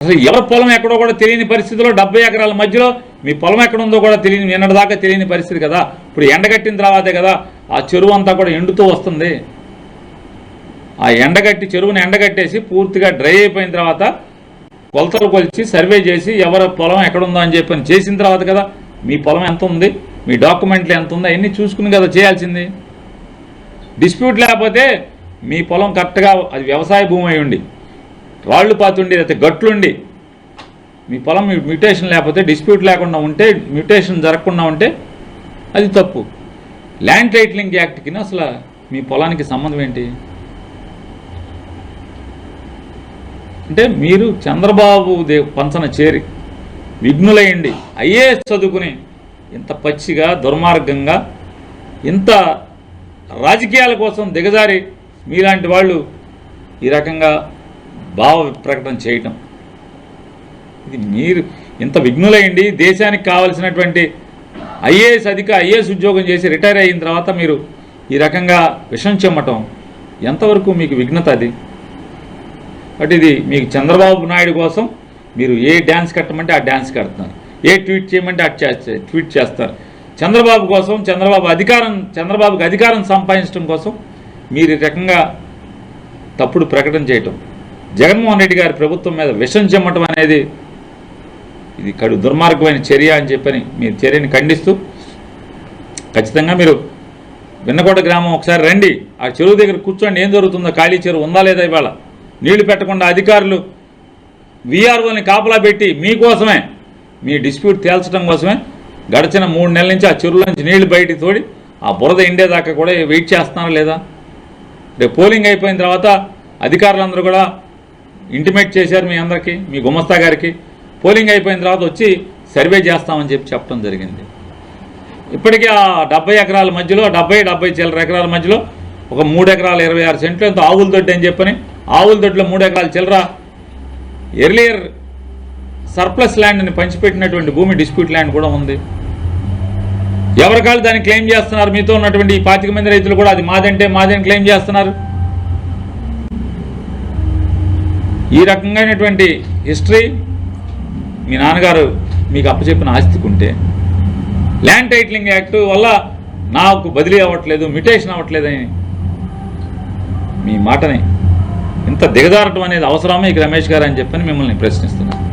అసలు ఎవరి పొలం ఎక్కడో కూడా తెలియని పరిస్థితిలో 70 ఎకరాల మధ్యలో మీ పొలం ఎక్కడ ఉందో కూడా తెలియని నిన్నటిదాకా తెలియని పరిస్థితి కదా. ఇప్పుడు ఎండగట్టిన తర్వాతే కదా ఆ చెరువు అంతా కూడా ఎండుతూ వస్తుంది. ఆ చెరువుని ఎండగట్టేసి పూర్తిగా డ్రై అయిపోయిన తర్వాత కొలతలు కొలిచి సర్వే చేసి ఎవరి పొలం ఎక్కడుందో అని చెప్పని చేసిన తర్వాత కదా మీ పొలం ఎంత ఉంది, మీ డాక్యుమెంట్లు ఎంత ఉందో అవన్నీ చూసుకుని కదా చేయాల్సింది. డిస్ప్యూట్ లేకపోతే మీ పొలం కరెక్ట్గా అది వ్యవసాయ భూమి అయి ఉండి రాళ్ళు పాతుండి లేకపోతే గట్లుండి మీ పొలం మ్యూటేషన్ లేకపోతే డిస్ప్యూట్ లేకుండా ఉంటే మ్యూటేషన్ జరగకుండా ఉంటే అది తప్పు. ల్యాండ్ టైటిలింగ్ యాక్ట్కి అసలు మీ పొలానికి సంబంధం ఏంటి అంటే మీరు చంద్రబాబు పంచన చేరి విఘ్నులయ్యండి ఐఏఎస్ చదువుకుని ఇంత పచ్చిగా దుర్మార్గంగా ఇంత రాజకీయాల కోసం దిగజారి మీలాంటి వాళ్ళు ఈ రకంగా భావ ప్రకటన చేయటం, ఇది మీరు ఇంత విఘ్నులయ్యండి దేశానికి కావలసినటువంటి ఐఏఎస్ ఉద్యోగం చేసి రిటైర్ అయిన తర్వాత మీరు ఈ రకంగా విషం చెమ్మటం ఎంతవరకు మీకు విఘ్నత అది. బట్ ఇది మీకు చంద్రబాబు నాయుడు కోసం మీరు ఏ డ్యాన్స్ కట్టమంటే ఆ డ్యాన్స్ కడుతున్నారు, ఏ ట్వీట్ చేయమంటే అటు ట్వీట్ చేస్తారు. చంద్రబాబు కోసం చంద్రబాబుకి అధికారం సంపాదించడం కోసం మీరు ఈ రకంగా తప్పుడు ప్రకటన చేయటం, జగన్మోహన్ రెడ్డి గారి ప్రభుత్వం మీద విషం చెమ్మటం అనేది ఇది కడు దుర్మార్గమైన చర్య అని చెప్పని మీ చర్యని ఖండిస్తూ ఖచ్చితంగా మీరు విన్నకోట గ్రామం ఒకసారి రండి, ఆ చెరువు దగ్గర కూర్చోండి, ఏం జరుగుతుందో, ఖాళీ చెరువు ఉందా లేదా, ఇవాళ నీళ్లు పెట్టకుండా అధికారులు వీఆర్ఓని కాపలా పెట్టి మీకోసమే మీ డిస్ప్యూట్ తేల్చడం కోసమే గడిచిన 3 నెలల నుంచి ఆ చెరువుల నుంచి నీళ్లు బయటికి తోడి ఆ బురద ఎండేదాకా కూడా వెయిట్ చేస్తున్నారా లేదా. రేపు పోలింగ్ అయిపోయిన తర్వాత అధికారులందరూ కూడా ఇంటిమేట్ చేశారు మీ అందరికీ, మీ గుమస్తా గారికి, పోలింగ్ అయిపోయిన తర్వాత వచ్చి సర్వే చేస్తామని చెప్పడం జరిగింది. ఇప్పటికీ ఆ 70 ఎకరాల మధ్యలో 70 చిల్లర ఎకరాల మధ్యలో ఒక 3 ఎకరాల 26 సెంట్లు ఎంతో ఆవుల దొడ్డి అని చెప్పని ఆవుల దొడ్లో 3 ఎకరాల చిల్లర ఎర్లియర్ సర్ప్లస్ ల్యాండ్ని పంచిపెట్టినటువంటి భూమి డిస్ప్యూట్ ల్యాండ్ కూడా ఉంది. ఎవరికాళ్ళు దాన్ని క్లెయిమ్ చేస్తున్నారు. మీతో ఉన్నటువంటి ఈ 25 మంది రైతులు కూడా అది మాదంటే మాదని క్లెయిమ్ చేస్తున్నారు. ఈ రకంగానటువంటి హిస్టరీ మీ నాన్నగారు మీకు అప్పచెప్పిన ఆస్తికుంటే ల్యాండ్ టైటిలింగ్ యాక్ట్ వల్ల నాకు బదిలీ అవ్వట్లేదు, మ్యూటేషన్ అవ్వట్లేదని మీ మాటని ఇంత దిగజారటం అనేది అవసరమే ఇక రమేష్ గారు అని చెప్పని మిమ్మల్ని ప్రశ్నిస్తున్నాను.